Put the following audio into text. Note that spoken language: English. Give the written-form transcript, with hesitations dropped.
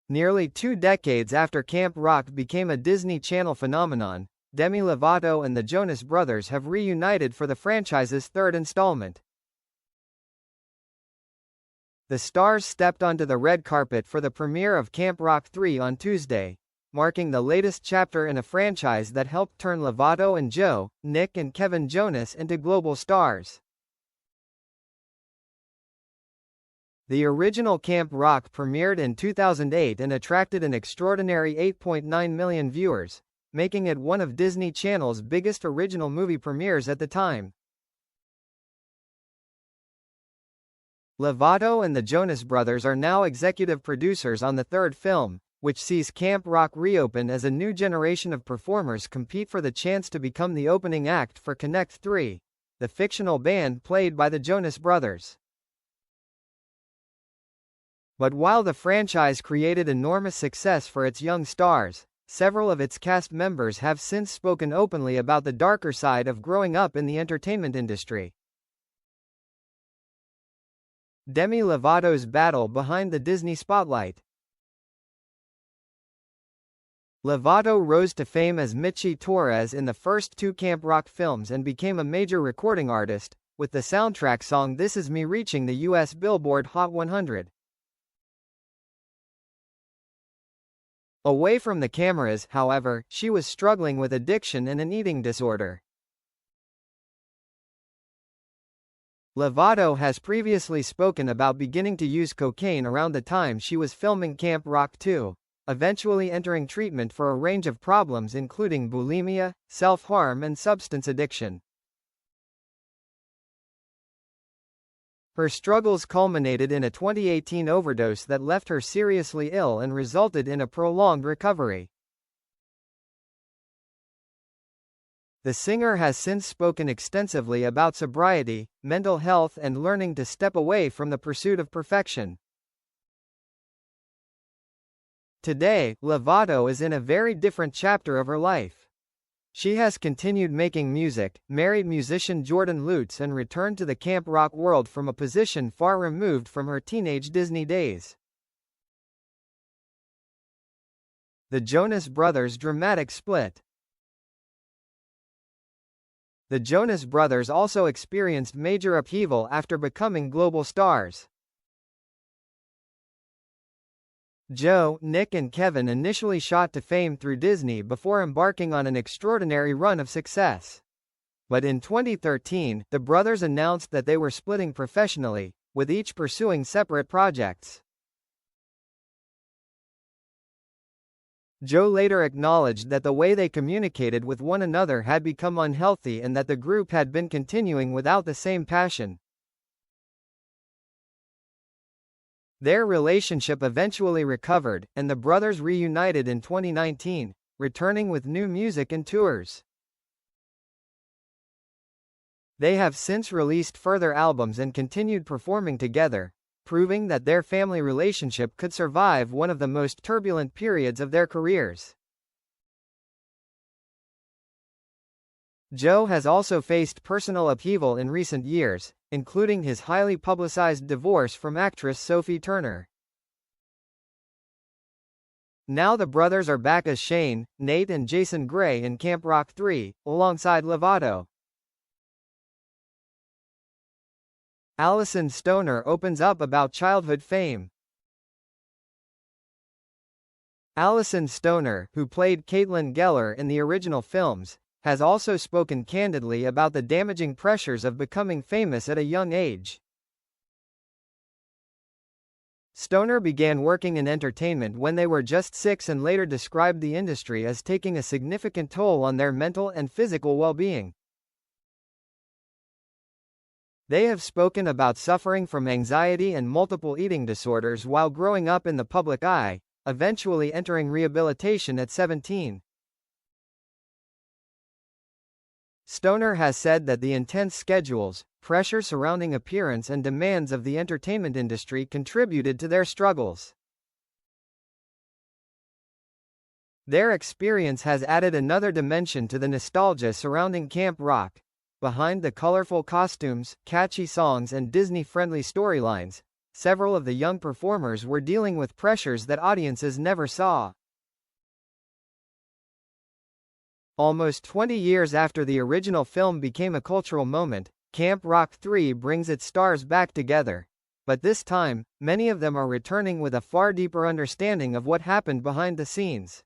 Nearly 2 decades after Camp Rock became a Disney Channel phenomenon, Demi Lovato and the Jonas Brothers have reunited for the franchise's third installment. The stars stepped onto the red carpet for the premiere of Camp Rock 3 on Tuesday, marking the latest chapter in a franchise that helped turn Lovato and Joe, Nick and Kevin Jonas into global stars. The original Camp Rock premiered in 2008 and attracted an extraordinary 8.9 million viewers, making it one of Disney Channel's biggest original movie premieres at the time. Lovato and the Jonas Brothers are now executive producers on the third film, which sees Camp Rock reopen as a new generation of performers compete for the chance to become the opening act for Connect 3, the fictional band played by the Jonas Brothers. But while the franchise created enormous success for its young stars, several of its cast members have since spoken openly about the darker side of growing up in the entertainment industry. Demi Lovato's battle behind the Disney spotlight. Lovato rose to fame as Michi Torres in the first two Camp Rock films and became a major recording artist, with the soundtrack song This Is Me reaching the U.S. Billboard Hot 100. Away from the cameras, however, she was struggling with addiction and an eating disorder. Lovato has previously spoken about beginning to use cocaine around the time she was filming Camp Rock 2, eventually entering treatment for a range of problems including bulimia, self-harm and substance addiction. Her struggles culminated in a 2018 overdose that left her seriously ill and resulted in a prolonged recovery. The singer has since spoken extensively about sobriety, mental health and learning to step away from the pursuit of perfection. Today, Lovato is in a very different chapter of her life. She has continued making music, married musician Jordan Lutz and returned to the Camp Rock world from a position far removed from her teenage Disney days. The Jonas Brothers' dramatic split. The Jonas Brothers also experienced major upheaval after becoming global stars. Joe, Nick and Kevin initially shot to fame through Disney before embarking on an extraordinary run of success. But in 2013, the brothers announced that they were splitting professionally, with each pursuing separate projects. Joe later acknowledged that the way they communicated with one another had become unhealthy and that the group had been continuing without the same passion. Their relationship eventually recovered, and the brothers reunited in 2019, returning with new music and tours. They have since released further albums and continued performing together, proving that their family relationship could survive one of the most turbulent periods of their careers. Joe has also faced personal upheaval in recent years, including his highly publicized divorce from actress Sophie Turner. Now the brothers are back as Shane, Nate and Jason Gray in Camp Rock 3, alongside Lovato. Allison Stoner opens up about childhood fame. Allison Stoner, who played Caitlin Geller in the original films, has also spoken candidly about the damaging pressures of becoming famous at a young age. Stoner began working in entertainment when they were just 6 and later described the industry as taking a significant toll on their mental and physical well-being. They have spoken about suffering from anxiety and multiple eating disorders while growing up in the public eye, eventually entering rehabilitation at 17. Stoner has said that the intense schedules, pressure surrounding appearance and demands of the entertainment industry contributed to their struggles. Their experience has added another dimension to the nostalgia surrounding Camp Rock. Behind the colorful costumes, catchy songs and Disney-friendly storylines, several of the young performers were dealing with pressures that audiences never saw. Almost 20 years after the original film became a cultural moment, Camp Rock 3 brings its stars back together. But this time, many of them are returning with a far deeper understanding of what happened behind the scenes.